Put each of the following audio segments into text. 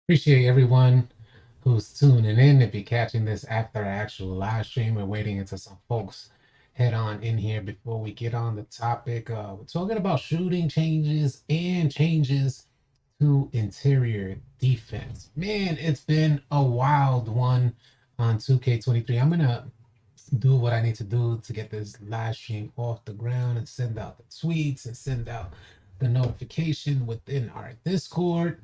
Appreciate everyone who's tuning in. If you're catching this after our actual live stream, we're waiting until some folks head on in here before we get on the topic. We're talking about shooting changes and changes to interior defense. Man, it's been a wild one on 2K23. I'm gonna do what I need to do to get this live stream off the ground and send out the tweets and send out the notification within our Discord.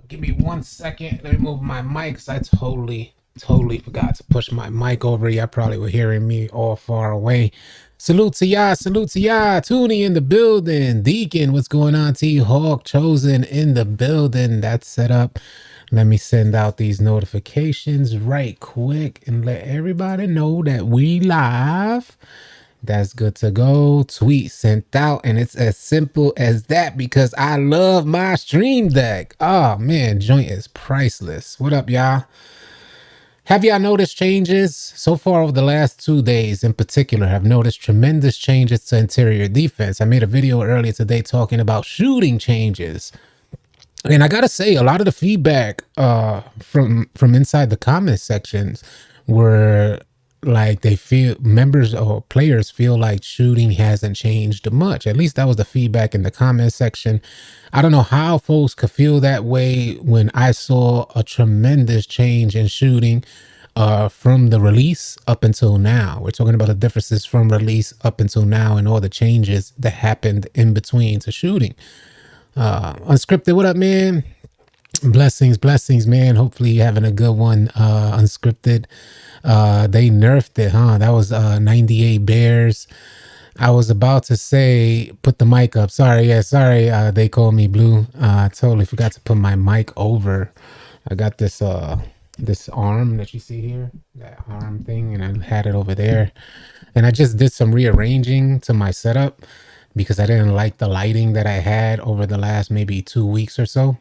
Give me 1 second. Let me move my mic because I totally forgot to push my mic over. Y'all probably were hearing me all far away. Salute to y'all. Salute to y'all. Toonie in the building. Deacon, what's going on? T-Hawk Chosen in the building. That's set up. Let me send out these notifications right quick and let everybody know that we live. That's good to go. Tweet sent out, and it's as simple as that because I love my stream deck. Oh man, joint is priceless. What up, y'all? Have y'all noticed changes so far over the last 2 days in particular? Have noticed tremendous changes to interior defense. I made a video earlier today talking about shooting changes. And I gotta say, a lot of the feedback from inside the comment sections were like they feel members or players feel like shooting hasn't changed much. At least that was the feedback in the comment section. I don't know how folks could feel that way when I saw a tremendous change in shooting from the release up until now. We're talking about the differences from release up until now and all the changes that happened in between to shooting. Unscripted, what up, man? Blessings, man. Hopefully you're having a good one. Unscripted. They nerfed it, huh? That was 98 Bears. I was about to say, put the mic up. Sorry. They call me Blue. I totally forgot to put my mic over. I got this this arm that you see here, that arm thing, and I had it over there. And I just did some rearranging to my setup because I didn't like the lighting that I had over the last maybe 2 weeks or so.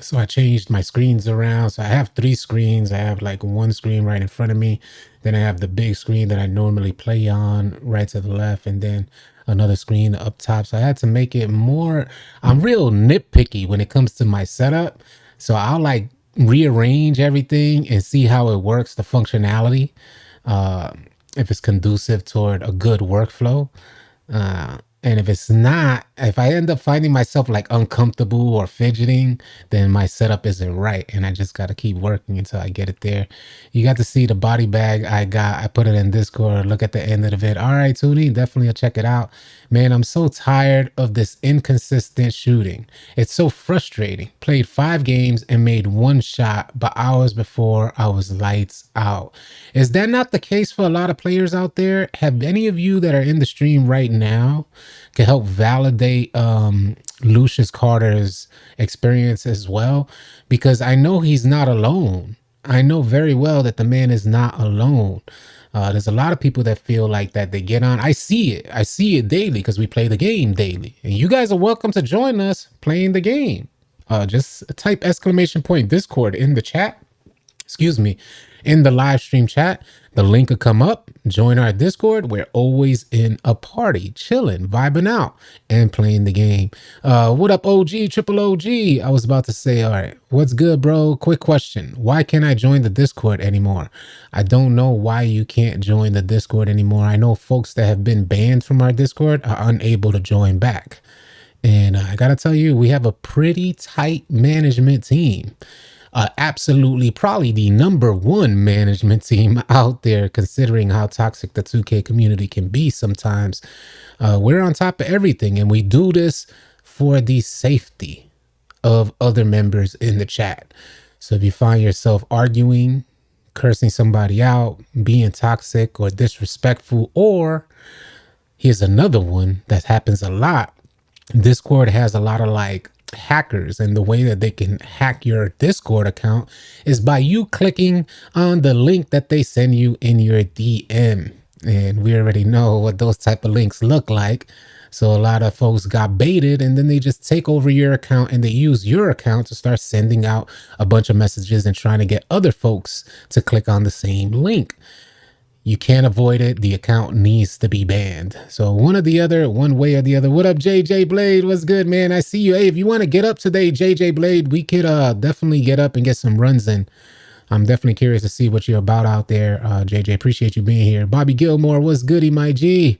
So I changed my screens around. So I have 3 screens. I have like one screen right in front of me. Then I have the big screen that I normally play on right to the left. And then another screen up top. So I had to make it more, I'm real nitpicky when it comes to my setup. So I'll like rearrange everything and see how it works, the functionality, if it's conducive toward a good workflow. And if it's not, if I end up finding myself like uncomfortable or fidgeting, then my setup isn't right. And I just got to keep working until I get it there. You got to see the body bag I got. I put it in Discord. Look at the end of the vid. All right, Toonie, definitely check it out. Man, I'm so tired of this inconsistent shooting. It's so frustrating. Played 5 games and made 1 shot, but hours before I was lights out. Is that not the case for a lot of players out there? Have any of you that are in the stream right now can help validate Lucius Carter's experience as well? Because I know he's not alone. I know very well that the man is not alone. There's a lot of people that feel like that. They get on. I see it daily because we play the game daily. And you guys are welcome to join us playing the game. Just type exclamation point Discord in the chat. Excuse me, in the live stream chat. The link will come up. Join our Discord. We're always in a party, chilling, vibing out, and playing the game. What up, OG, triple OG? I was about to say, all right, what's good, bro? Quick question. Why can't I join the Discord anymore? I don't know why you can't join the Discord anymore. I know folks that have been banned from our Discord are unable to join back. And I got to tell you, we have a pretty tight management team. Absolutely, probably the #1 management team out there, considering how toxic the 2K community can be sometimes. We're on top of everything, and we do this for the safety of other members in the chat. So if you find yourself arguing, cursing somebody out, being toxic or disrespectful, or here's another one that happens a lot. Discord has a lot of like hackers, and the way that they can hack your Discord account is by you clicking on the link that they send you in your DM. And we already know what those type of links look like. So a lot of folks got baited, and then they just take over your account and they use your account to start sending out a bunch of messages and trying to get other folks to click on the same link. You can't avoid it. The account needs to be banned. So one or the other, one way or the other. What up, JJ Blade? What's good, man? I see you. Hey, if you want to get up today, JJ Blade, we could definitely get up and get some runs in. I'm definitely curious to see what you're about out there, JJ. Appreciate you being here. Bobby Gilmore, what's goody, my G?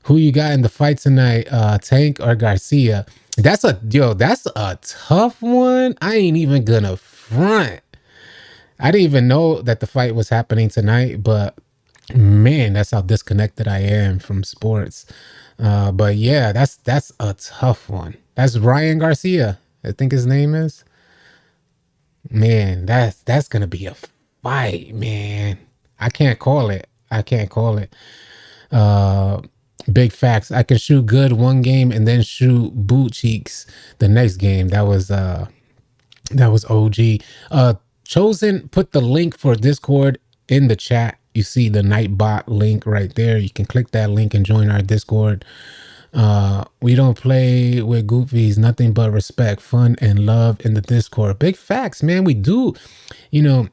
Who you got in the fight tonight, Tank or Garcia? That's a tough one. I ain't even gonna front. I didn't even know that the fight was happening tonight, but man, that's how disconnected I am from sports. But yeah, that's a tough one. That's Ryan Garcia, I think his name is. Man, that's gonna be a fight, man. I can't call it. I can't call it. Big facts. I can shoot good one game and then shoot boot cheeks the next game. That was OG. Chosen put the link for Discord in the chat. You see the Nightbot link right there. You can click that link and join our Discord. We don't play with goofies, nothing but respect, fun, and love in the Discord. Big facts, man. We do. You know,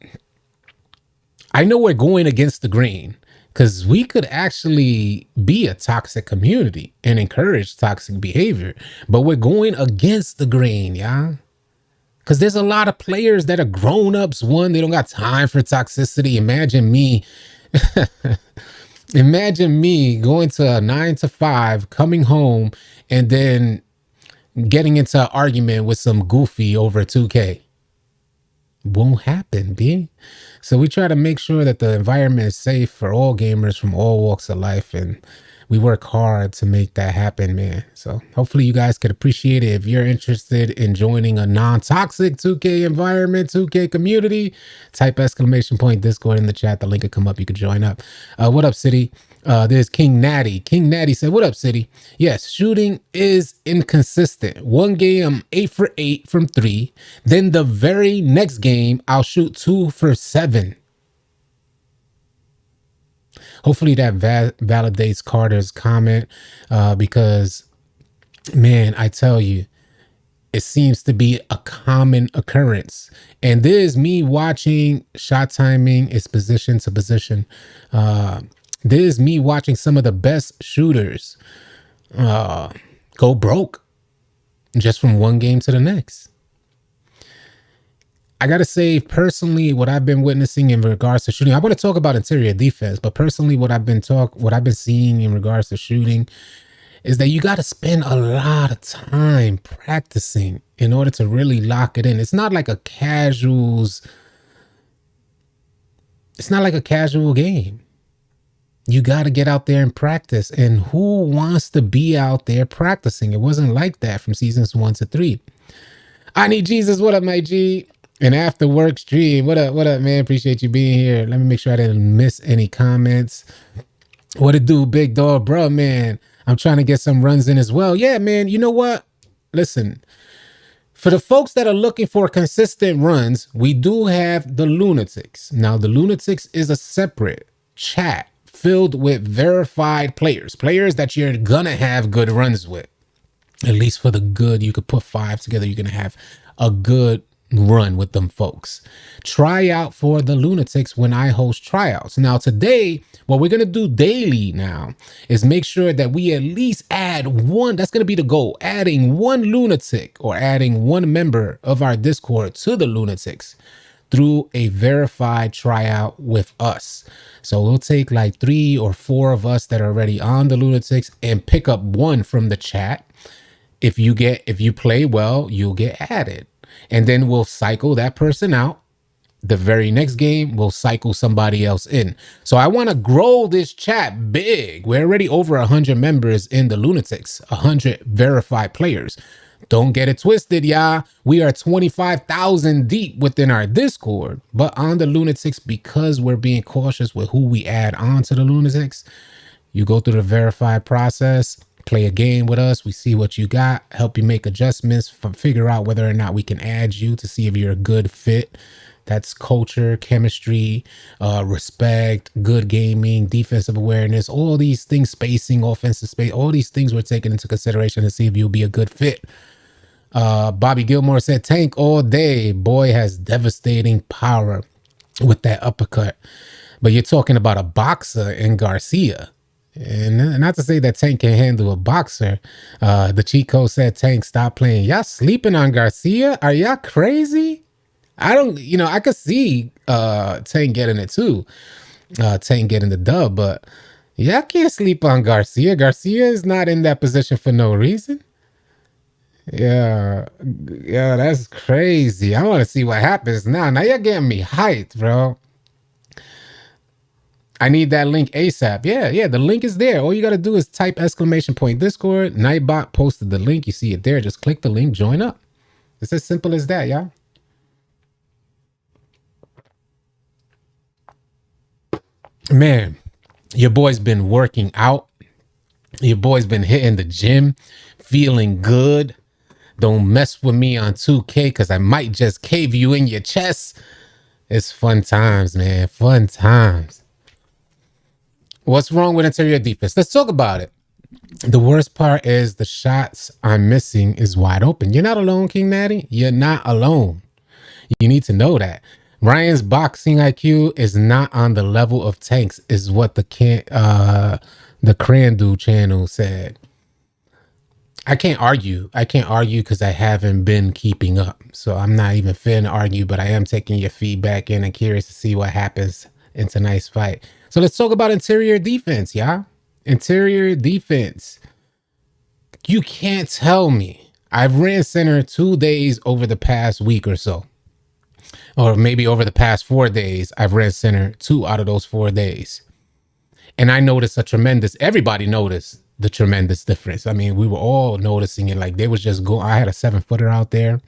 I know we're going against the grain because we could actually be a toxic community and encourage toxic behavior, but we're going against the grain, yeah. Because there's a lot of players that are grown-ups. One, they don't got time for toxicity. Imagine me. Imagine me going to a 9 to 5, coming home, and then getting into an argument with some goofy over 2K. Won't happen, B. So we try to make sure that the environment is safe for all gamers from all walks of life, and we work hard to make that happen, man. So hopefully you guys could appreciate it. If you're interested in joining a non-toxic 2K environment, 2K community, type !Discord in the chat. The link will come up. You could join up. What up, City? There's King Natty. King Natty said, what up, City? Yes, shooting is inconsistent. One game, I'm 8 for 8 from 3. Then the very next game, I'll shoot 2 for 7. Hopefully that validates Carter's comment, because, man, I tell you, it seems to be a common occurrence. And this is me watching shot timing is position to position. This is me watching some of the best shooters go broke just from one game to the next. I gotta say, personally, what I've been witnessing in regards to shooting, I want to talk about interior defense, but personally, what I've been seeing in regards to shooting is that you got to spend a lot of time practicing in order to really lock it in. It's not like a casuals. It's not like a casual game. You got to get out there and practice. And who wants to be out there practicing? It wasn't like that from seasons 1 to 3. I need Jesus. What up, my G? An after work stream. What up, man? Appreciate you being here. Let me make sure I didn't miss any comments. What it do, big dog, bro, man? I'm trying to get some runs in as well. Yeah, man. You know what? Listen, for the folks that are looking for consistent runs, we do have the Lunatics. Now, the Lunatics is a separate chat filled with verified players that you're gonna have good runs with. At least for the good, you could put 5 together. You're gonna have a good run with them folks. Try out for the Lunatics when I host tryouts. Now today, what we're going to do daily now is make sure that we at least add one. That's going to be the goal. Adding one lunatic or adding one member of our Discord to the Lunatics through a verified tryout with us. So we'll take like 3 or 4 of us that are already on the Lunatics and pick up one from the chat. If you play well, you'll get added. And then we'll cycle that person out. The very next game, we'll cycle somebody else in. So I want to grow this chat big. We're already over 100 members in the Lunatics, 100 verified players. Don't get it twisted, y'all. We are 25,000 deep within our Discord. But on the Lunatics, because we're being cautious with who we add on to the Lunatics, you go through the verified process. Play a game with us. We see what you got, help you make adjustments, figure out whether or not we can add you to see if you're a good fit. That's culture, chemistry, respect, good gaming, defensive awareness, all these things, spacing, offensive space, all these things we're taking into consideration to see if you'll be a good fit. Bobby Gilmore said, Tank all day. Boy has devastating power with that uppercut. But you're talking about a boxer in Garcia. And not to say that Tank can handle a boxer. The cheat code said, Tank, stop playing. Y'all sleeping on Garcia? Are y'all crazy? I don't, I could see Tank getting it too. Tank getting the dub, but y'all can't sleep on Garcia. Garcia is not in that position for no reason. Yeah, yeah, that's crazy. I want to see what happens now. Now you're getting me hyped, bro. I need that link ASAP. Yeah, the link is there. All you got to do is type !Discord. Nightbot posted the link. You see it there. Just click the link, join up. It's as simple as that, y'all. Man, your boy's been working out. Your boy's been hitting the gym, feeling good. Don't mess with me on 2K because I might just cave you in your chest. It's fun times, man. Fun times. What's wrong with interior defense? Let's talk about it. The worst part is the shots I'm missing is wide open. You're not alone, King Natty. You're not alone. You need to know that. Ryan's boxing IQ is not on the level of Tank's, is what the Crandu channel said. I can't argue. Because I haven't been keeping up. So I'm not even finna argue, but I am taking your feedback in and curious to see what happens in tonight's fight. So let's talk about interior defense, y'all. Interior defense. You can't tell me. I've ran center 2 days over the past week or so. Or maybe over the past 4 days, I've ran center 2 out of those 4 days. And I noticed everybody noticed the tremendous difference. I mean, we were all noticing it. Like they was just I had a 7-footer out there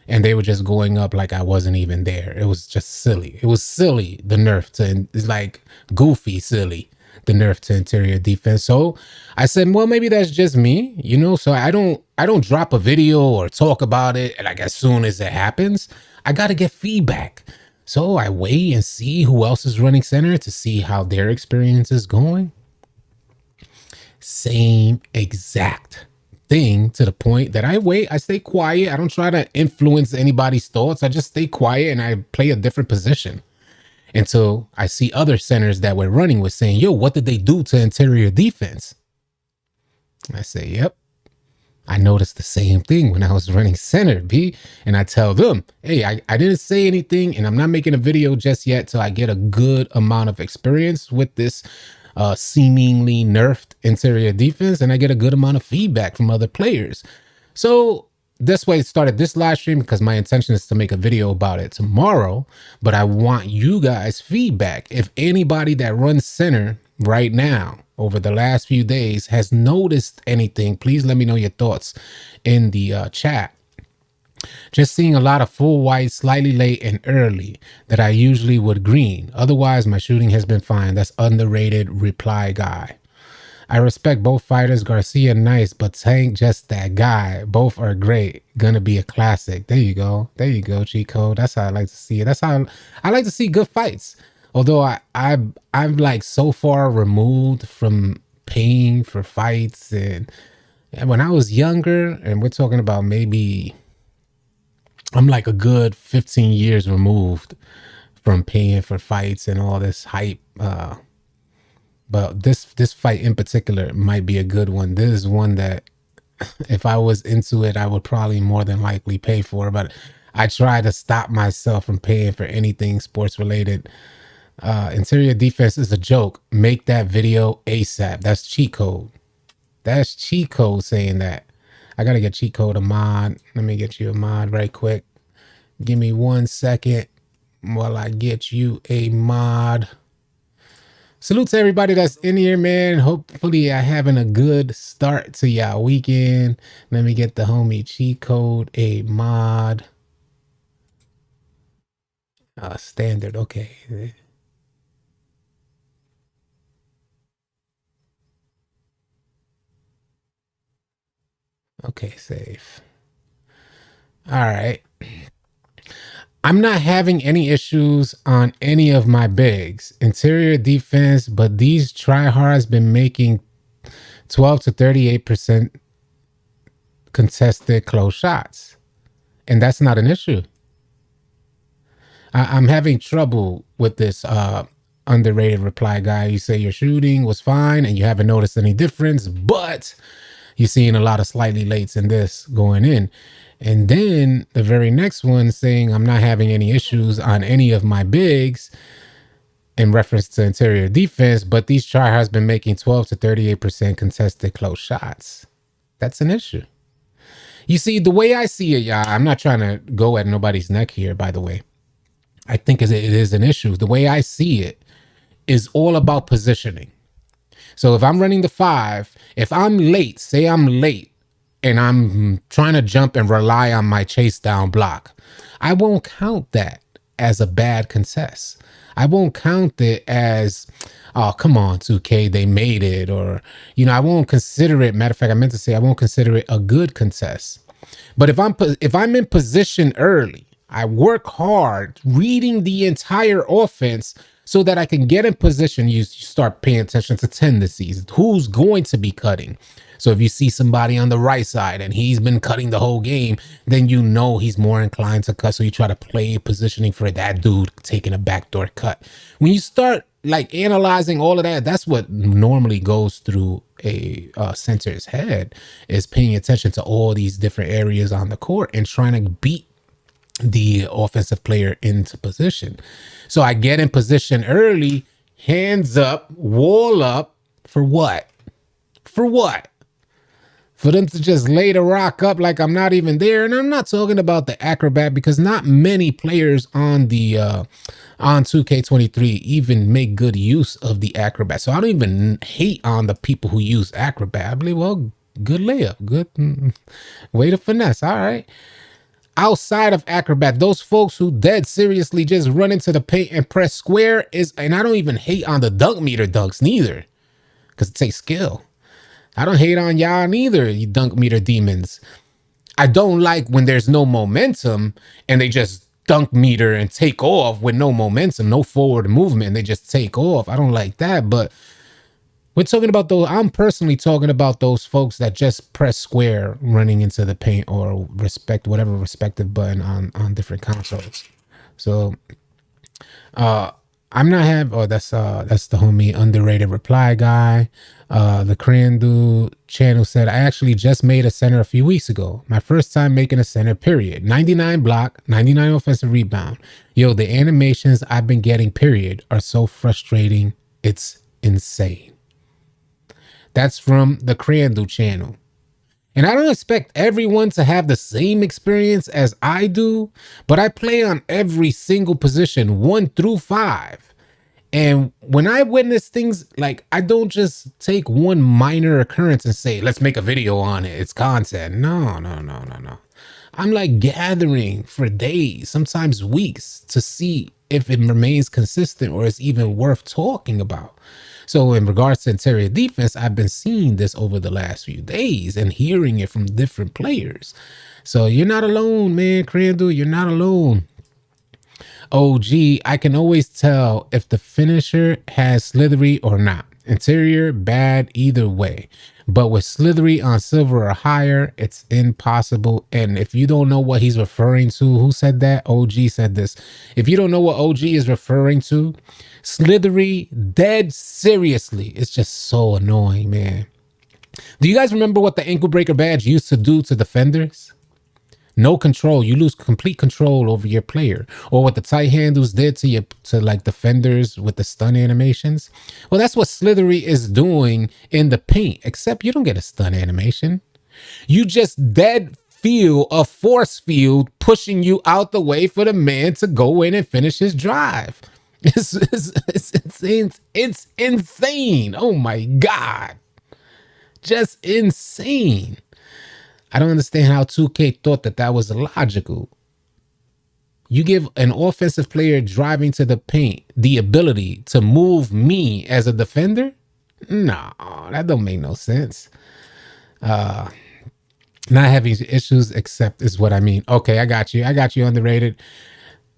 and they were just going up like I wasn't even there. It was just silly. It was silly, the nerf to, it's like goofy silly, the nerf to interior defense. So I said, well, maybe that's just me, so I don't drop a video or talk about it like as soon as it happens. I got to get feedback. So I wait and see who else is running center to see how their experience is going. Same exact thing, to the point that I wait, I stay quiet. I don't try to influence anybody's thoughts. I just stay quiet and I play a different position until I see other centers that we're running with saying, yo, what did they do to interior defense? I say, yep, I noticed the same thing when I was running center, B. And I tell them, hey, I didn't say anything and I'm not making a video just yet till I get a good amount of experience with this seemingly nerfed interior defense and I get a good amount of feedback from other players. So that's why I started this live stream, because my intention is to make a video about it tomorrow, but I want you guys feedback. If anybody that runs center right now over the last few days has noticed anything, please let me know your thoughts in the chat. Just seeing a lot of full white, slightly late and early that I usually would green. Otherwise, my shooting has been fine. That's underrated reply guy. I respect both fighters, Garcia nice, but Tank just that guy. Both are great. Gonna be a classic. There you go. There you go, cheat code. That's how I like to see it. That's how I like to see good fights. Although I'm like so far removed from paying for fights, and when I was younger, and we're talking about maybe I'm like a good 15 years removed from paying for fights and all this hype. But this fight in particular might be a good one. This is one that if I was into it, I would probably more than likely pay for. But I try to stop myself from paying for anything sports related. Interior defense is a joke. Make that video ASAP. That's cheat code. That's cheat code saying that. I gotta get cheat code a mod. Let me get you a mod right quick. Give me 1 second while I get you a mod. Salute to everybody that's in here, man. Hopefully I having a good start to y'all weekend. Let me get the homie cheat code a mod. Standard, okay. Okay, safe. All right. I'm not having any issues on any of my bigs. Interior defense, but these tryhards been making 12 to 38% contested close shots. And that's not an issue. I'm having trouble with this underrated reply guy. You say your shooting was fine and you haven't noticed any difference, but you're seeing a lot of slightly lates in this going in. And then the very next one saying I'm not having any issues on any of my bigs in reference to interior defense, but these tryhards been making 12 to 38% contested close shots. That's an issue. You see, the way I see it, y'all, I'm not trying to go at nobody's neck here, by the way. I think it is an issue. The way I see it is all about positioning. So if I'm running the 5, if I'm late, say I'm late, and I'm trying to jump and rely on my chase down block, I won't count that as a bad contest. I won't count it as, oh, come on, 2K, they made it. Or, I won't consider it. Matter of fact, I meant to say I won't consider it a good contest. But if I'm in position early, I work hard reading the entire offense so that I can get in position. You start paying attention to tendencies. Who's going to be cutting? So if you see somebody on the right side and he's been cutting the whole game, then you know he's more inclined to cut. So you try to play positioning for that dude taking a backdoor cut. When you start like analyzing all of that, that's what normally goes through a center's head, is paying attention to all these different areas on the court and trying to beat the offensive player into position. So I get in position early, hands up, wall up, for what? For what? For them to just lay the rock up like I'm not even there. And I'm not talking about the acrobat, because not many players on the on 2K23 even make good use of the acrobat. So I don't even hate on the people who use acrobat. I believe, well, good layup, good way to finesse. All right. Outside of acrobat, those folks who dead seriously just run into the paint and press square and I don't even hate on the dunk meter dunks neither, because it takes skill. I don't hate on y'all neither, you dunk meter demons. I don't like when there's no momentum and they just dunk meter and take off with no momentum, no forward movement. They just take off. I don't like that. But we're talking about those. I'm personally talking about those folks that just press square running into the paint or respect whatever respective button on different consoles. So I'm not having. Oh, that's the homie underrated reply guy. The Crandu channel said, I actually just made a center a few weeks ago. My first time making a center, period. 99 block, 99 offensive rebound. Yo, the animations I've been getting, period, are so frustrating. It's insane. That's from the Crandu channel. And I don't expect everyone to have the same experience as I do, but I play on every single position, 1 through 5. And when I witness things, like, I don't just take one minor occurrence and say, let's make a video on it, it's content. No. I'm like gathering for days, sometimes weeks, to see if it remains consistent or it's even worth talking about. So in regards to interior defense, I've been seeing this over the last few days and hearing it from different players. So you're not alone, man. Crandu, you're not alone. OG, I can always tell if the finisher has slithery or not. Interior, bad either way. But with slithery on silver or higher, it's impossible. And if you don't know what he's referring to, who said that? OG said this. If you don't know what OG is referring to, slithery, dead seriously, it's just so annoying, man. Do you guys remember what the ankle breaker badge used to do to defenders? No control. You lose complete control over your player. Or what the tight handles did to like defenders with the stun animations. Well, that's what slithery is doing in the paint, except you don't get a stun animation. You just dead feel a force field pushing you out the way for the man to go in and finish his drive. It's insane. It's insane. Oh my God. Just insane. I don't understand how 2K thought that was logical. You give an offensive player driving to the paint the ability to move me as a defender? No, that don't make no sense. Not having issues except is what I mean. Okay, I got you. Underrated.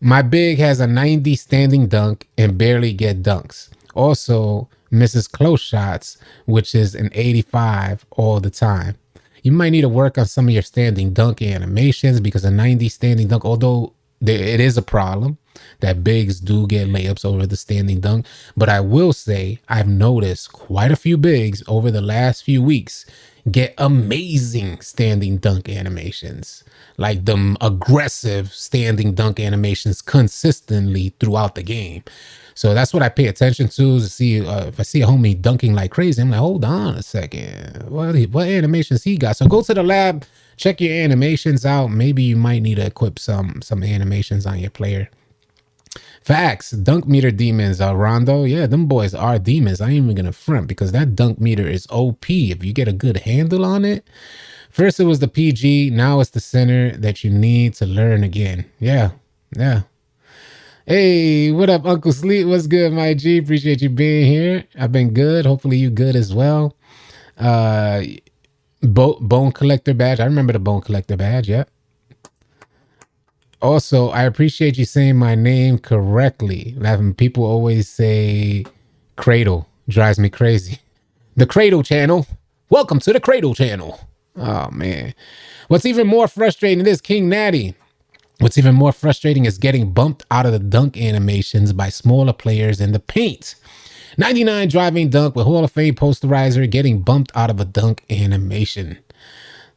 My big has a 90 standing dunk and barely get dunks. Also misses close shots, which is an 85 all the time. You might need to work on some of your standing dunk animations, because a 90 standing dunk, although it is a problem, that bigs do get layups over the standing dunk. But I will say I've noticed quite a few bigs over the last few weeks get amazing standing dunk animations, like them aggressive standing dunk animations consistently throughout the game. So that's what I pay attention to see if I see a homie dunking like crazy. I'm like, hold on a second, what animations he got? So go to the lab, check your animations out. Maybe you might need to equip some animations on your player. Facts. Dunk meter demons are Rondo. Yeah, them boys are demons. I ain't even gonna front because that dunk meter is OP if you get a good handle on it. First it was the PG, now it's the center that you need to learn again. Yeah. Hey, what up, Uncle Sleep? What's good, my G? Appreciate you being here. I've been good. Hopefully you good as well. Bone collector badge. I remember the bone collector badge. Yep. Also, I appreciate you saying my name correctly. People always say Cradle. Drives me crazy. The Cradle channel. Welcome to the Cradle channel. Oh, man. What's even more frustrating is King Natty. What's even more frustrating is getting bumped out of the dunk animations by smaller players in the paint. 99 driving dunk with Hall of Fame posterizer getting bumped out of a dunk animation.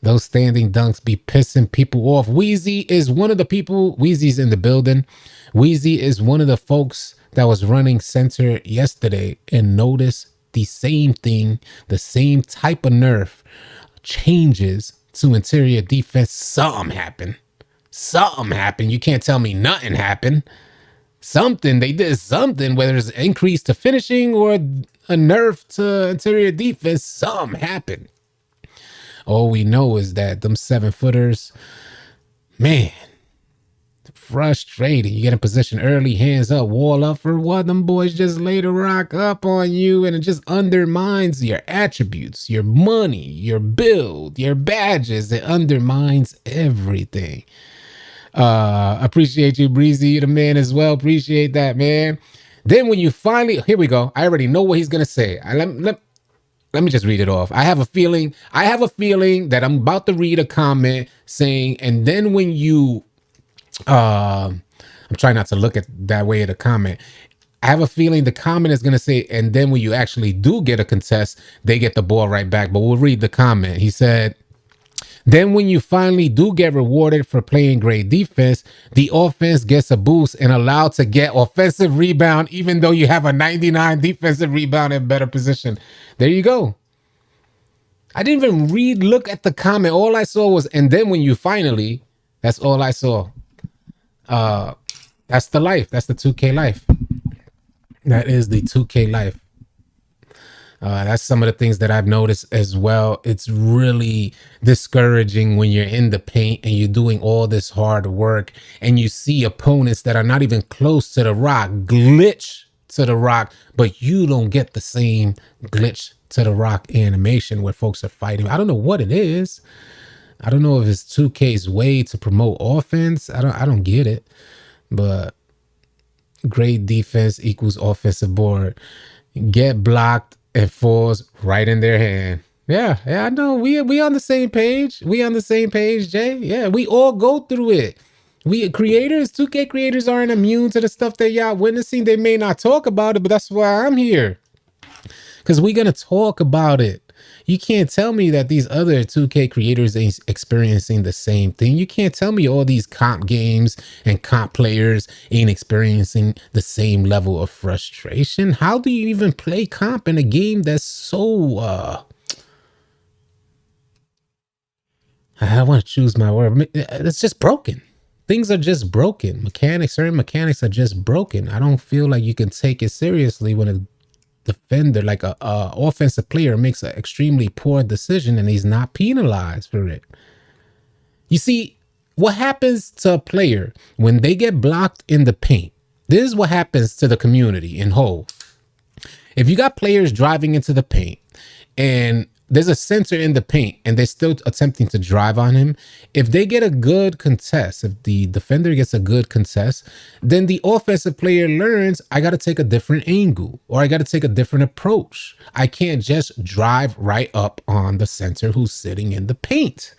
Those standing dunks be pissing people off. Wheezy is one of the people. Wheezy's in the building. Wheezy is one of the folks that was running center yesterday and noticed the same thing, the same type of nerf changes to interior defense. Something happened. You can't tell me nothing happened. They did something, whether it's an increase to finishing or a nerf to interior defense. Something happened. All we know is that them 7-footers, man, frustrating. You get in position early, hands up, wall up for what? Them boys just lay the rock up on you, and it just undermines your attributes, your money, your build, your badges. It undermines everything. Appreciate you, Breezy, the man as well. Appreciate that, man. Then when you finally, here we go. I already know what he's gonna say. Let me just read it off. I have a feeling that I'm about to read a comment saying, and then when you, I'm trying not to look at that way at a comment. I have a feeling the comment is going to say, and then when you actually do get a contest, they get the ball right back. But we'll read the comment. He said, then when you finally do get rewarded for playing great defense, the offense gets a boost and allowed to get offensive rebound, even though you have a 99 defensive rebound in better position. There you go. I didn't even look at the comment. All I saw was, and then when you finally, that's all I saw. That's the life. That's the 2K life. That is the 2K life. That's some of the things that I've noticed as well. It's really discouraging when you're in the paint and you're doing all this hard work and you see opponents that are not even close to the rock glitch to the rock, but you don't get the same glitch to the rock animation where folks are fighting. I don't know what it is. I don't know if it's 2K's way to promote offense. I don't get it. But great defense equals offensive board. Get blocked and falls right in their hand. Yeah, I know. We on the same page. We on the same page, Jay. Yeah, we all go through it. We creators, 2K creators aren't immune to the stuff that y'all witnessing. They may not talk about it, but that's why I'm here. Because we're going to talk about it. You can't tell me that these other 2K creators ain't experiencing the same thing. You can't tell me all these comp games and comp players ain't experiencing the same level of frustration. How do you even play comp in a game that's so, I want to choose my word. It's just broken. Things are just broken. Certain mechanics are just broken. I don't feel like you can take it seriously when a defender, like a offensive player, makes an extremely poor decision and he's not penalized for it. You see, what happens to a player when they get blocked in the paint? This is what happens to the community in whole. If you got players driving into the paint and there's a center in the paint and they're still attempting to drive on him, if they get a good contest, if the defender gets a good contest, then the offensive player learns, I got to take a different angle or I got to take a different approach. I can't just drive right up on the center who's sitting in the paint.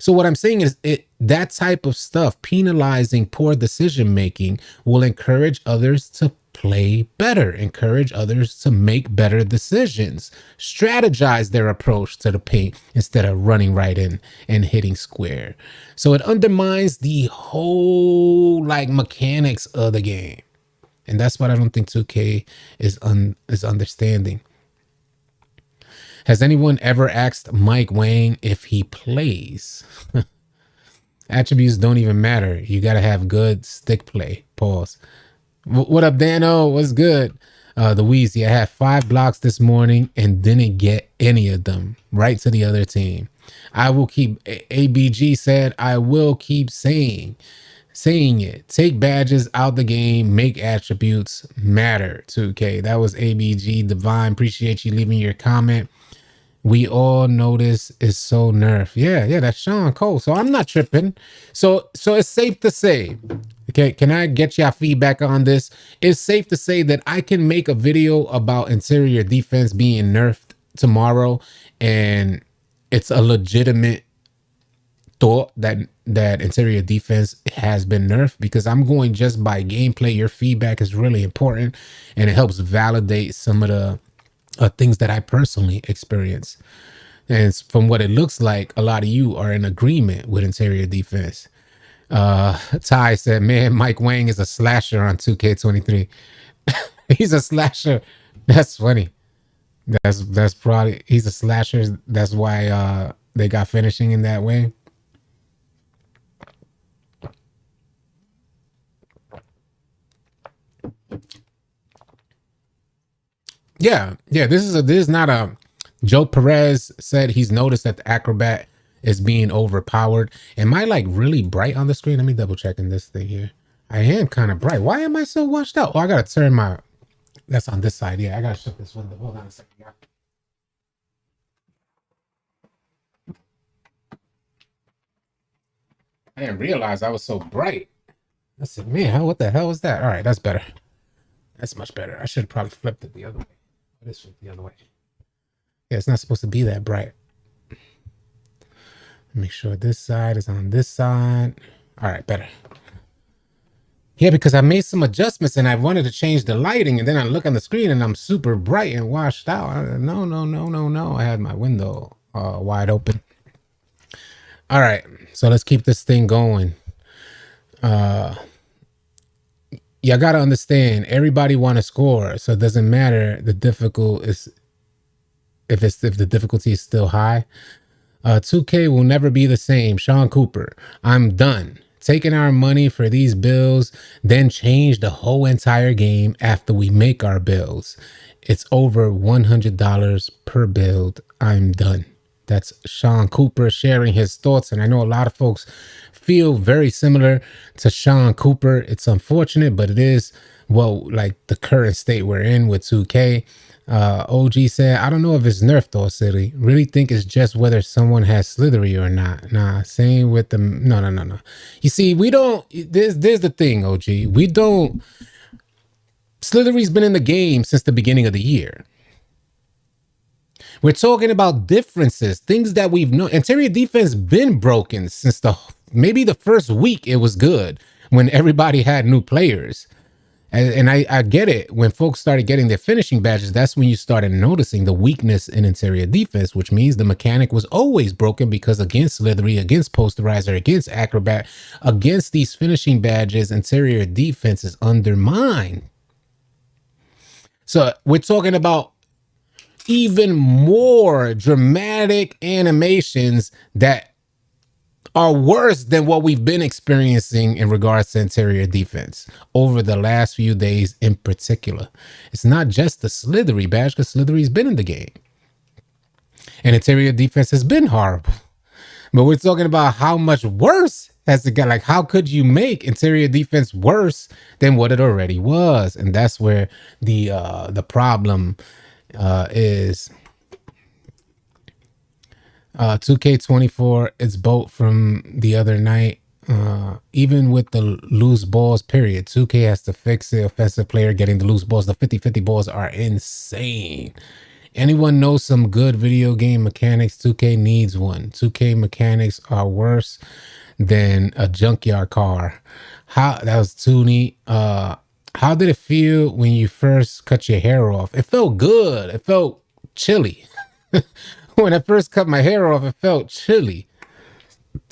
So what I'm saying is that type of stuff, penalizing poor decision making, will encourage others to play better, encourage others to make better decisions, strategize their approach to the paint instead of running right in and hitting square. So it undermines the whole like mechanics of the game. And that's what I don't think 2K is understanding. Has anyone ever asked Mike Wang if he plays? Attributes don't even matter. You got to have good stick play. Pause. What up, Dano? What's good? The Wheezy. I had 5 blocks this morning and didn't get any of them. Right to the other team. I will keep, ABG said, I will keep saying it. Take badges out the game. Make attributes matter. 2K. That was ABG Divine. Appreciate you leaving your comment. We all notice it's so nerf. Yeah, that's Sean Cole. So I'm not tripping. So it's safe to say, okay, can I get y'all feedback on this? It's safe to say that I can make a video about interior defense being nerfed tomorrow, and it's a legitimate thought that interior defense has been nerfed, because I'm going just by gameplay. Your feedback is really important, and it helps validate some of the things that I personally experience. And from what it looks like, a lot of you are in agreement with interior defense. Ty said, man, Mike Wang is a slasher on 2K23. He's a slasher. That's funny. That's probably, he's a slasher. That's why they got finishing in that way. Yeah. This is not a. Joe Perez said he's noticed that the Acrobat is being overpowered. Am I like really bright on the screen? Let me double check in this thing here. I am kind of bright. Why am I so washed out? Oh, I gotta turn my. That's on this side. Yeah, I gotta shut this window. Hold on a second. I didn't realize I was so bright. I said, man, what the hell was that? All right, that's better. That's much better. I should have probably flipped it the other way. This flipped the other way. Yeah, it's not supposed to be that bright. Make sure this side is on this side. All right, better. Yeah, because I made some adjustments and I wanted to change the lighting, and then I look on the screen and I'm super bright and washed out. No. I had my window wide open. All right, so let's keep this thing going. Y'all gotta understand, everybody want to score, so it doesn't matter the difficult is if the difficulty is still high. 2K will never be the same. Sean Cooper, I'm done taking our money for these builds, then change the whole entire game after we make our builds. It's over $100 per build. I'm done. That's Sean Cooper sharing his thoughts, and I know a lot of folks feel very similar to Sean Cooper. It's unfortunate, but it is, well, like the current state we're in with 2K. OG said, I don't know if it's nerfed or silly. Really think it's just whether someone has Slithery or not. Nah, same with the no. You see, we don't, there's the thing, OG. We don't, Slithery's been in the game since the beginning of the year. We're talking about differences, things that we've known. Interior defense been broken since maybe the first week it was good when everybody had new players. And I get it. When folks started getting their finishing badges, that's when you started noticing the weakness in interior defense, which means the mechanic was always broken, because against Slithery, against Posterizer, against Acrobat, against these finishing badges, interior defense is undermined. So we're talking about even more dramatic animations that are worse than what we've been experiencing in regards to interior defense over the last few days in particular. It's not just the Slithery badge, because Slithery's been in the game. And interior defense has been horrible. But we're talking about how much worse has it got. Like, how could you make interior defense worse than what it already was? And that's where the problem is. 2K24, it's boat from the other night. Even with the loose balls, period, 2K has to fix it. Offensive player getting the loose balls. The 50-50 balls are insane. Anyone knows some good video game mechanics? 2K needs one. 2K mechanics are worse than a junkyard car. How that was too neat. How did it feel when you first cut your hair off? It felt good. It felt chilly. When I first cut my hair off, it felt chilly.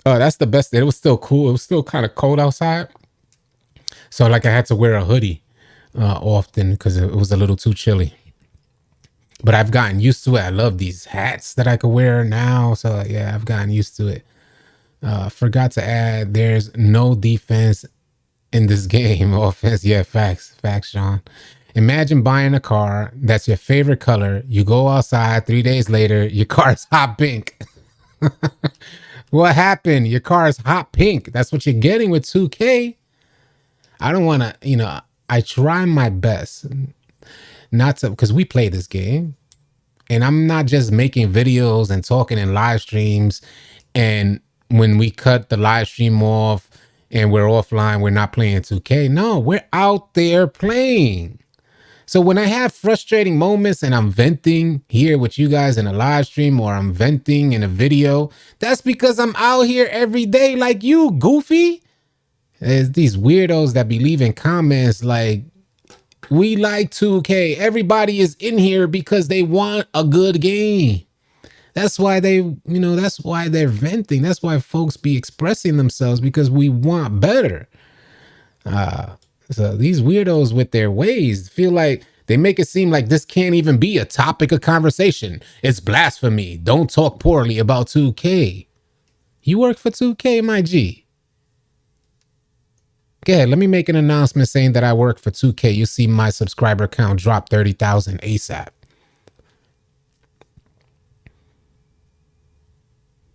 That's the best. It was still cool. It was still kind of cold outside. So like I had to wear a hoodie often because it was a little too chilly. But I've gotten used to it. I love these hats that I could wear now. So yeah, I've gotten used to it. Forgot to add, there's no defense in this game. Offense, yeah, facts, Sean. Imagine buying a car that's your favorite color. You go outside 3 days later, your car's hot pink. What happened? Your car is hot pink. That's what you're getting with 2K. I don't want to, I try my best not to, because we play this game and I'm not just making videos and talking in live streams. And when we cut the live stream off and we're offline, we're not playing 2K. No, we're out there playing. So when I have frustrating moments and I'm venting here with you guys in a live stream or I'm venting in a video, that's because I'm out here every day like you, goofy. There's these weirdos that be leaving comments like, we like 2K. Everybody is in here because they want a good game. That's why that's why they're venting. That's why folks be expressing themselves, because we want better. So these weirdos with their ways feel like they make it seem like this can't even be a topic of conversation. It's blasphemy. Don't talk poorly about 2K. You work for 2K, my G. Go ahead, let me make an announcement saying that I work for 2K. You see my subscriber count drop 30,000 ASAP.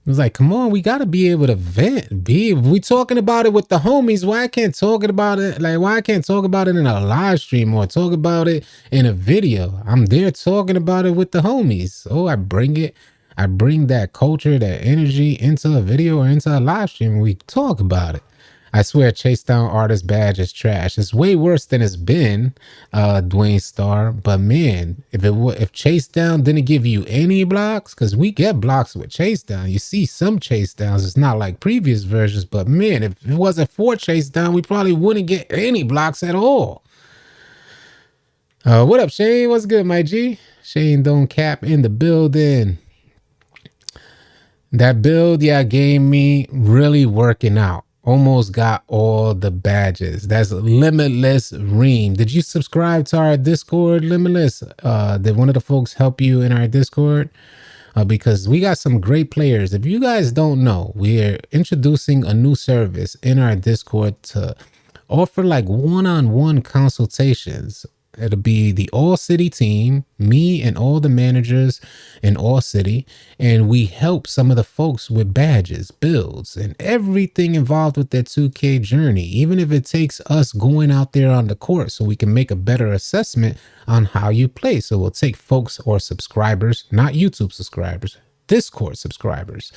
It was like, come on, we got to be able to vent. B, we talking about it with the homies. Why I can't talk about it? Like, why I can't talk about it in a live stream or talk about it in a video? I'm there talking about it with the homies. Oh, I bring that culture, that energy into a video or into a live stream, and we talk about it. I swear, Chase Down artist badge is trash. It's way worse than it's been, Dwayne Starr. But man, if Chase Down didn't give you any blocks, because we get blocks with Chase Down. You see some Chase Downs. It's not like previous versions. But man, if it wasn't for Chase Down, we probably wouldn't get any blocks at all. What up, Shane? What's good, my G? Shane Don't Cap in the building. That build y'all gave me really working out. Almost got all the badges. That's Limitless Ream. Did you subscribe to our Discord, Limitless? Did one of the folks help you in our Discord? Because we got some great players. If you guys don't know, we're introducing a new service in our Discord to offer like one-on-one consultations. It'll be the All City team, me and all the managers in All City, and we help some of the folks with badges, builds, and everything involved with their 2K journey, even if it takes us going out there on the court so we can make a better assessment on how you play. So we'll take folks or subscribers, not YouTube subscribers, Discord subscribers.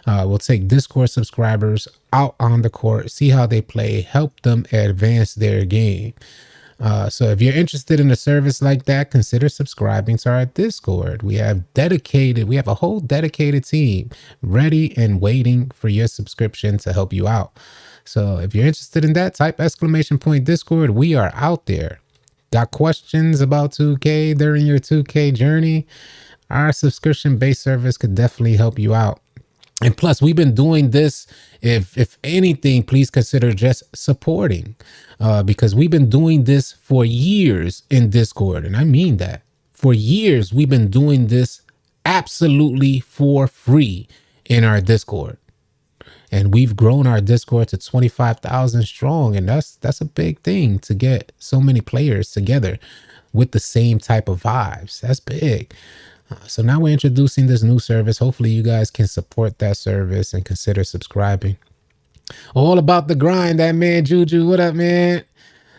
We'll take Discord subscribers out on the court, see how they play, help them advance their game. So if you're interested in a service like that, consider subscribing to our Discord. We have a whole dedicated team ready and waiting for your subscription to help you out. So if you're interested in that, type !Discord. We are out there. Got questions about 2K during your 2K journey? Our subscription-based service could definitely help you out. And plus, we've been doing this. If anything, please consider just supporting, because we've been doing this for years in Discord. And I mean that. For years, we've been doing this absolutely for free in our Discord. And we've grown our Discord to 25,000 strong. And that's a big thing, to get so many players together with the same type of vibes. That's big. So now we're introducing this new service. Hopefully you guys can support that service and consider subscribing. All about the grind. That man Juju, what up, man?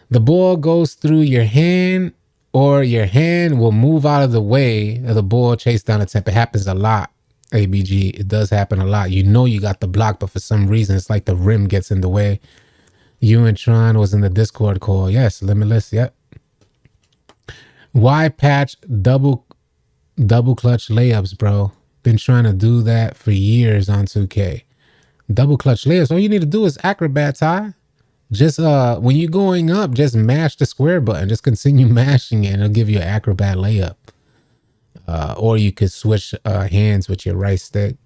The ball goes through your hand, or your hand will move out of the way of the ball, chase down attempt. It happens a lot, ABG. It does happen a lot. You know you got the block, but for some reason it's like the rim gets in the way. You and Tron was in the Discord call. Yes, Limitless. Yep. Why patch double Double clutch layups, bro. Been trying to do that for years on 2K. Double clutch layups. All you need to do is acrobat, Ty. Just when you're going up, just mash the square button. Just continue mashing it and it'll give you an acrobat layup. Or you could switch hands with your right stick.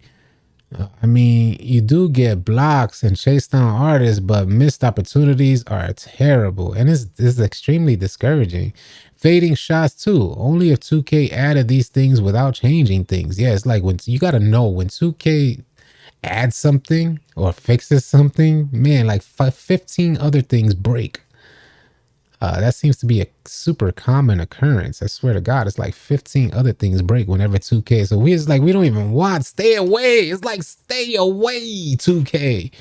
I mean, you do get blocks and chase down artists, but missed opportunities are terrible. And it's extremely discouraging. Fading shots too. Only if 2K added these things without changing things. Yeah, it's like when you got to know when 2K adds something or fixes something, man, like 15 other things break. That seems to be a super common occurrence. I swear to God, it's like 15 other things break whenever 2K. So we don't even want, stay away. It's like, stay away, 2K.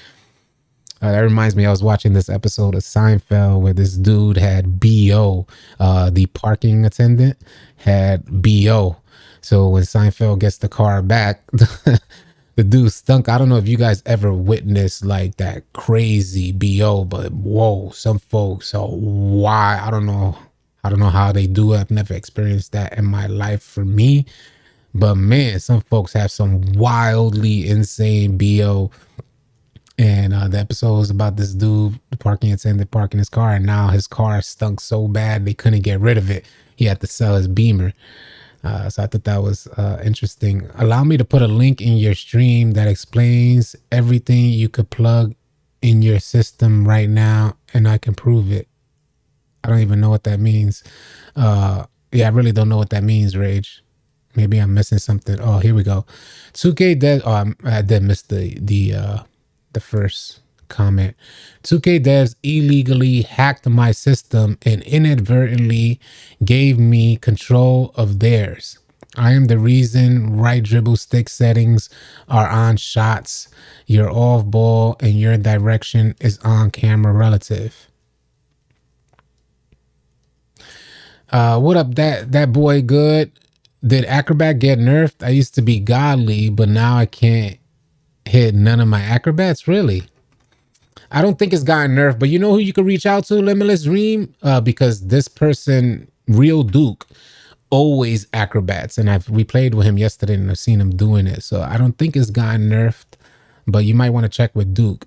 That reminds me, I was watching this episode of Seinfeld where this dude had BO, the parking attendant had BO. So when Seinfeld gets the car back, the dude stunk. I don't know if you guys ever witnessed like that crazy BO, but whoa, some folks, why? I don't know how they do it. I've never experienced that in my life for me. But man, some folks have some wildly insane BO. And the episode was about this dude, the parking attendant, parking his car, and now his car stunk so bad they couldn't get rid of it. He had to sell his Beamer. So I thought that was interesting. Allow me to put a link in your stream that explains everything you could plug in your system right now, and I can prove it. I don't even know what that means. Yeah, I really don't know what that means, Rage. Maybe I'm missing something. Oh, here we go. 2K dead. Oh, I did miss the first comment. 2K devs illegally hacked my system and inadvertently gave me control of theirs. I am the reason right dribble stick settings are on shots. Your off ball and your direction is on camera relative. What up, that boy good? Did Acrobat get nerfed? I used to be godly, but now I can't hit none of my acrobats. Really? I don't think it's gotten nerfed, but you know who you can reach out to, Limitless Dream? Because this person, Real Duke, always acrobats, and we played with him yesterday and I've seen him doing it. So I don't think it's gotten nerfed, but you might want to check with Duke.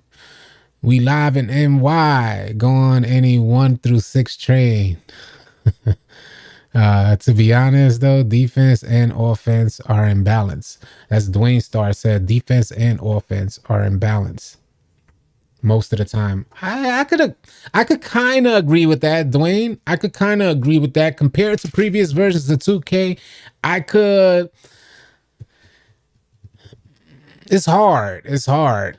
We live in NY, go on any 1 through 6 train. To be honest though, defense and offense are in balance. As Dwayne Starr said, defense and offense are in balance most of the time. I could kind of agree with that, Dwayne. I could kind of agree with that. Compared to previous versions of 2K, I could. It's hard.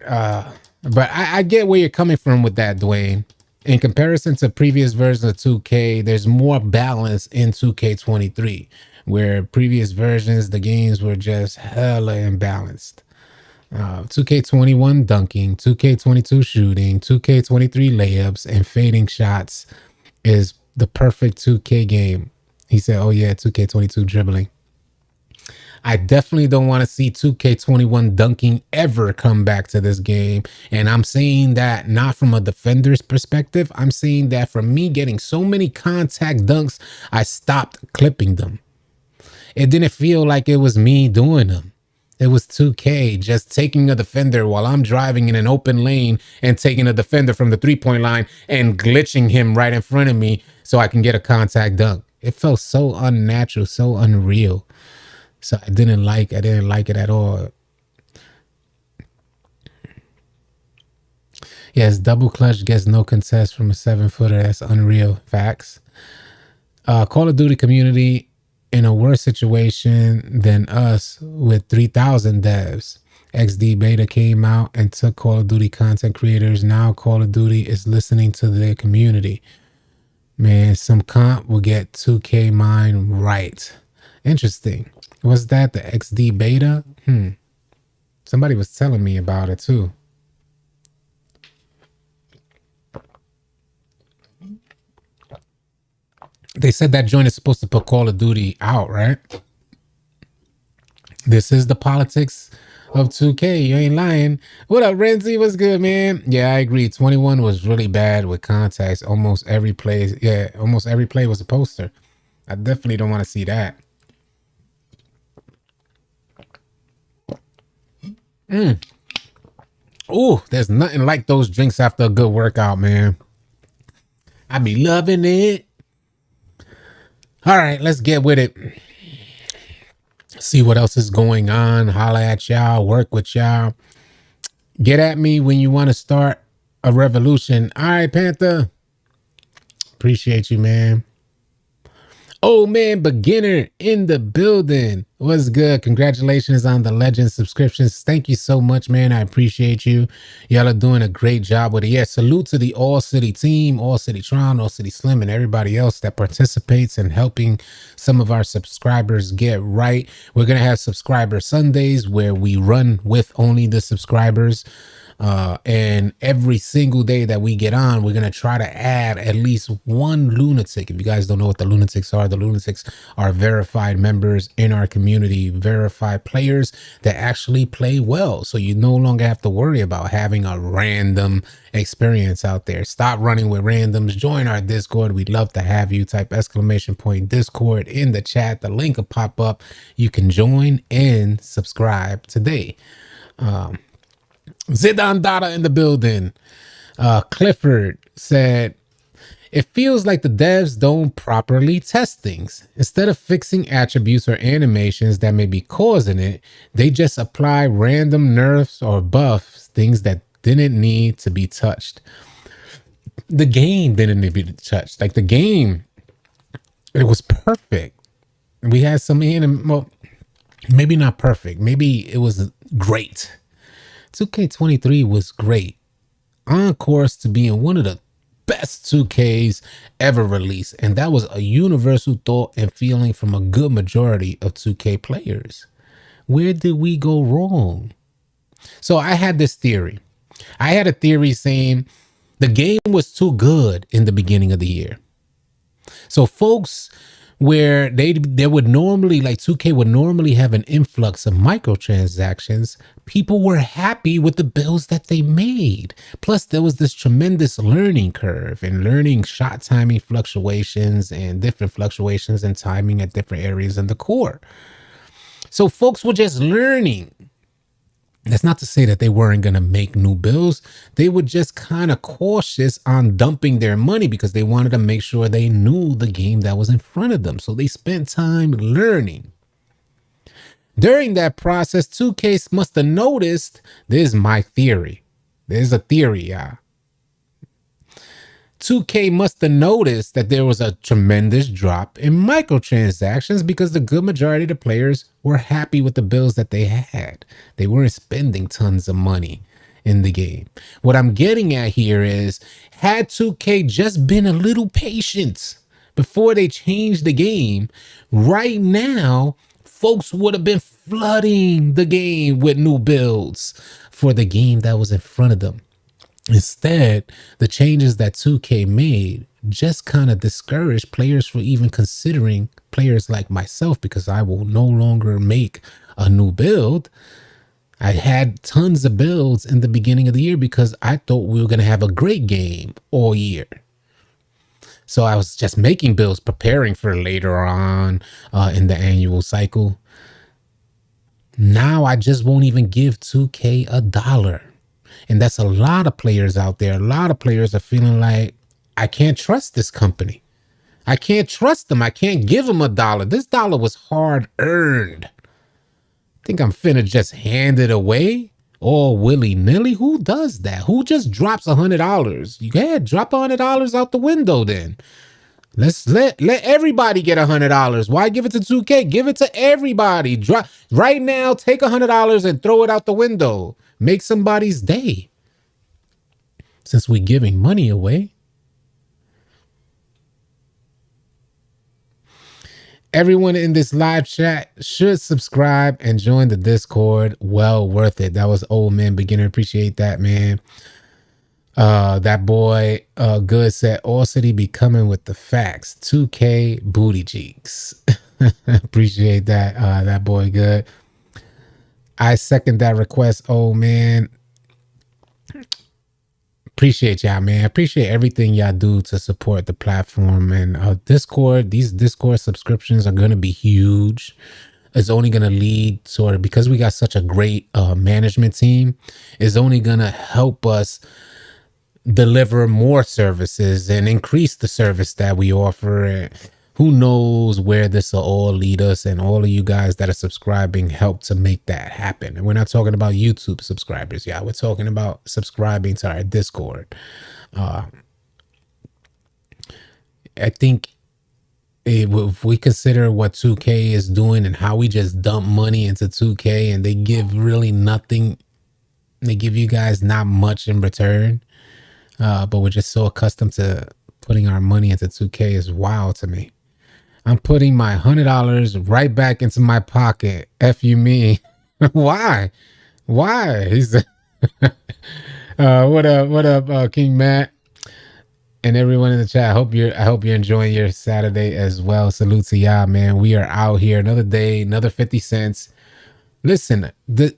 But I get where you're coming from with that, Dwayne. In comparison to previous versions of 2K, there's more balance in 2K23, where previous versions, the games were just hella imbalanced. 2K21 dunking, 2K22 shooting, 2K23 layups, and fading shots is the perfect 2K game. He said, oh yeah, 2K22 dribbling. I definitely don't want to see 2K21 dunking ever come back to this game. And I'm saying that not from a defender's perspective. I'm saying that from me getting so many contact dunks, I stopped clipping them. It didn't feel like it was me doing them. It was 2K just taking a defender while I'm driving in an open lane and taking a defender from the 3-point line and glitching him right in front of me so I can get a contact dunk. It felt so unnatural, so unreal. So I didn't like it at all. Yes, double clutch gets no contest from a 7-footer. That's unreal. Facts. Call of Duty community in a worse situation than us with 3,000 devs. XD Beta came out and took Call of Duty content creators. Now Call of Duty is listening to their community. Man, some comp will get 2K mine right. Interesting. Was that the XD Beta? Somebody was telling me about it too. They said that joint is supposed to put Call of Duty out, right? This is the politics of 2K. You ain't lying. What up, Renzi? What's good, man? Yeah, I agree. 21 was really bad with contacts. Almost every play was a poster. I definitely don't want to see that. Mm. Ooh, there's nothing like those drinks after a good workout, man. I be loving it. All right, let's get with it. See what else is going on. Holla at y'all, work with y'all. Get at me when you want to start a revolution. All right, Panther. Appreciate you, man. Oh man, beginner in the building. What's good? Congratulations on the legend subscriptions. Thank you so much, man. I appreciate you. Y'all are doing a great job with it. Yeah, salute to the All City team, All City Tron, All City Slim, and everybody else that participates in helping some of our subscribers get right. We're gonna have subscriber Sundays where we run with only the subscribers. And every single day that we get on, we're going to try to add at least one lunatic. If you guys don't know what the lunatics are verified members in our community, verified players that actually play well. So you no longer have to worry about having a random experience out there. Stop running with randoms. Join our Discord. We'd love to have you. Type !Discord in the chat. The link will pop up. You can join and subscribe today. Zidane Dada in the building. Clifford said, it feels like the devs don't properly test things. Instead of fixing attributes or animations that may be causing it, they just apply random nerfs or buffs, things that didn't need to be touched. The game didn't need to be touched. Like the game, it was perfect. We had some well, maybe not perfect. Maybe it was great. 2K23 was great, on course to being one of the best 2Ks ever released, and that was a universal thought and feeling from a good majority of 2K players. Where did we go wrong? So I had this theory. I had a theory saying the game was too good in the beginning of the year. So folks, where they would normally, like 2K would normally have an influx of microtransactions, people were happy with the builds that they made. Plus, there was this tremendous learning curve and learning shot timing fluctuations and different fluctuations in timing at different areas in the core. So folks were just learning. That's not to say that they weren't going to make new builds. They were just kind of cautious on dumping their money because they wanted to make sure they knew the game that was in front of them. So they spent time learning. During that process, 2K must have noticed, this is my theory. There's a theory, yeah. 2K must have noticed that there was a tremendous drop in microtransactions because the good majority of the players were happy with the builds that they had. They weren't spending tons of money in the game. What I'm getting at here is, had 2K just been a little patient before they changed the game, right now, folks would have been flooding the game with new builds for the game that was in front of them. Instead, the changes that 2K made just kind of discouraged players from even considering players like myself, because I will no longer make a new build. I had tons of builds in the beginning of the year because I thought we were going to have a great game all year. So I was just making builds, preparing for later on in the annual cycle. Now I just won't even give 2K $1. And that's a lot of players out there. A lot of players are feeling like, I can't trust this company. I can't trust them. I can't give them $1. This dollar was hard earned. Think I'm finna just hand it away all willy-nilly? Who does that? Who just drops $100? You can drop $100 out the window then. Let's let everybody get $100. Why give it to 2K? Give it to everybody. Drop right now, take $100 and throw it out the window. Make somebody's day. Since we're giving money away. Everyone in this live chat should subscribe and join the Discord. Well worth it. That was Old Man Beginner. Appreciate that, man. That boy Good said, All City be coming with the facts. 2K booty cheeks. Appreciate that. That boy Good. I second that request, old man. Appreciate y'all, man. Appreciate everything y'all do to support the platform. And Discord, these Discord subscriptions are going to be huge. is only going to lead sort of, because we got such a great management team, is only going to help us deliver more services and increase the service that we offer. And who knows where this will all lead us, and all of you guys that are subscribing help to make that happen. And we're not talking about YouTube subscribers, yeah, we're talking about subscribing to our Discord. I think if we consider what 2K is doing and how we just dump money into 2K and they give really nothing, they give you guys not much in return, but we're just so accustomed to putting our money into 2K is wild to me. I'm putting my $100 right back into my pocket. F you me. Why? He's what up, King Matt? And everyone in the chat, I hope you're enjoying your Saturday as well. Salute to y'all, man. We are out here another day, another 50 cents. Listen,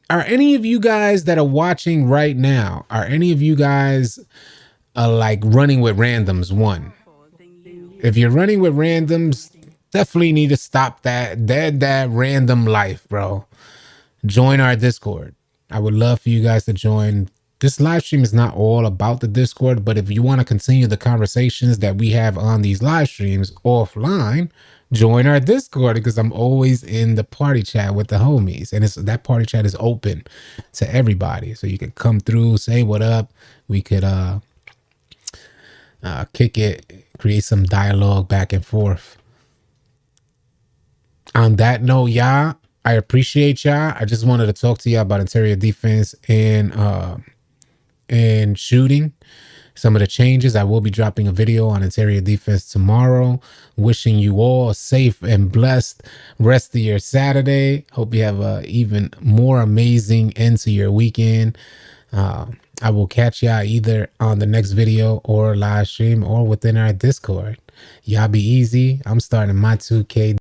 are any of you guys that are watching right now, are any of you guys like running with randoms? One, if you're running with randoms, definitely need to stop that random life, bro. Join our Discord. I would love for you guys to join. This live stream is not all about the Discord, but if you want to continue the conversations that we have on these live streams offline, join our Discord, because I'm always in the party chat with the homies, and that party chat is open to everybody, so you can come through, say what up. We could kick it, create some dialogue back and forth. On that note, y'all, I appreciate y'all. I just wanted to talk to y'all about interior defense and shooting, some of the changes. I will be dropping a video on interior defense tomorrow. Wishing you all a safe and blessed rest of your Saturday. Hope you have a even more amazing end to your weekend. I will catch y'all either on the next video or live stream or within our Discord. Y'all be easy. I'm starting my 2K